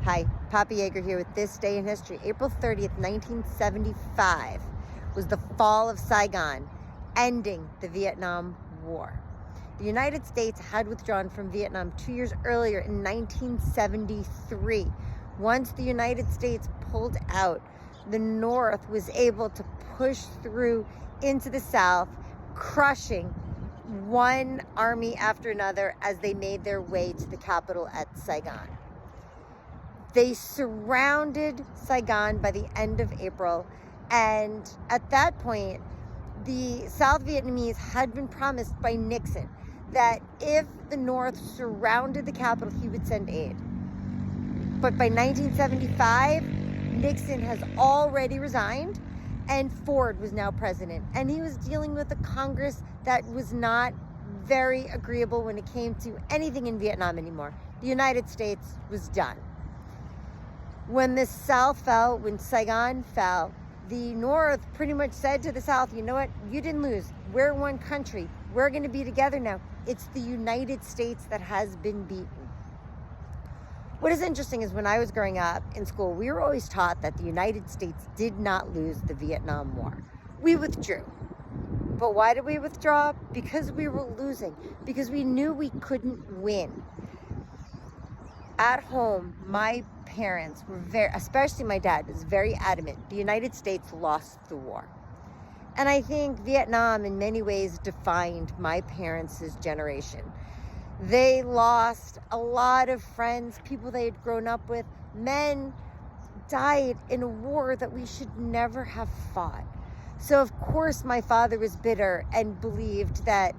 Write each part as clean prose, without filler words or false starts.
Hi, Papa Yeager here with This Day in History. April 30th, 1975 was the Fall of Saigon, ending the Vietnam War. The United States had withdrawn from Vietnam 2 years earlier in 1973. Once the United States pulled out, the North was able to push through into the South, crushing one army after another as they made their way to the capital at Saigon. They surrounded Saigon by the end of April, and at that point, the South Vietnamese had been promised by Nixon that if the North surrounded the capital, he would send aid. But by 1975, Nixon has already resigned, and Ford was now president. And he was dealing with a Congress that was not very agreeable when it came to anything in Vietnam anymore. The United States was done. When the South fell, when Saigon fell, the North pretty much said to the South, you know what, you didn't lose. We're one country. We're going to be together now. It's the United States that has been beaten. What is interesting is when I was growing up in school, we were always taught that the United States did not lose the Vietnam War. We withdrew. But why did we withdraw? Because we were losing. Because we knew we couldn't win. At home, my parents were especially my dad, was very adamant. The United States lost the war. And I think Vietnam in many ways defined my parents' generation. They lost a lot of friends, people they had grown up with. Men died in a war that we should never have fought. So of course my father was bitter and believed that,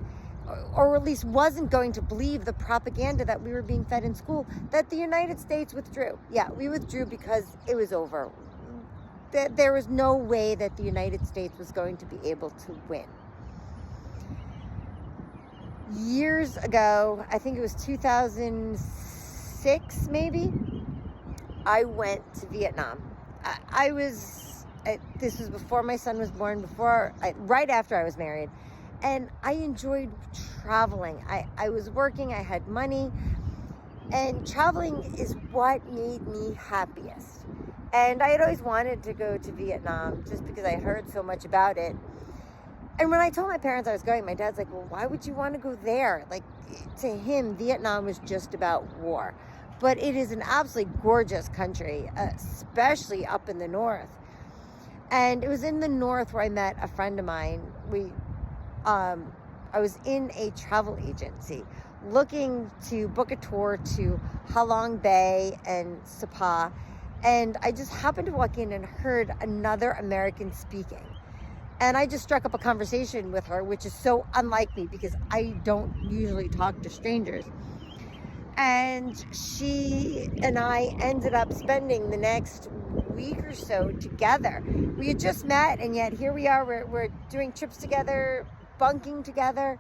or at least wasn't going to believe the propaganda that we were being fed in school, that the United States withdrew. Yeah, we withdrew because it was over. There was no way that the United States was going to be able to win. Years ago, I think it was 2006 maybe, I went to Vietnam. This was before my son was born, right after I was married. And I enjoyed traveling. I was working, I had money, and traveling is what made me happiest. And I had always wanted to go to Vietnam just because I heard so much about it. And when I told my parents I was going, my dad's like, well, why would you want to go there? Like, to him, Vietnam was just about war. But it is an absolutely gorgeous country, especially up in the north. And it was in the north where I met a friend of mine. I was in a travel agency looking to book a tour to Halong Bay and Sapa. And I just happened to walk in and heard another American speaking. And I just struck up a conversation with her, which is so unlike me because I don't usually talk to strangers. And she and I ended up spending the next week or so together. We had just met, and yet here we are. We're doing trips together, bunking together.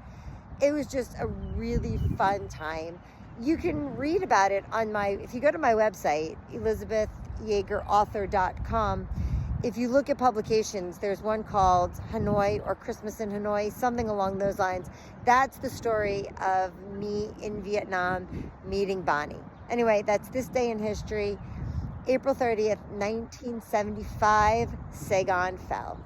It was just a really fun time. You can read about it if you go to my website, elizabethyeagerauthor.com. If you look at publications, there's one called Hanoi or Christmas in Hanoi, something along those lines. That's the story of me in Vietnam meeting Bonnie. Anyway, that's This Day in History. April 30th, 1975, Saigon fell.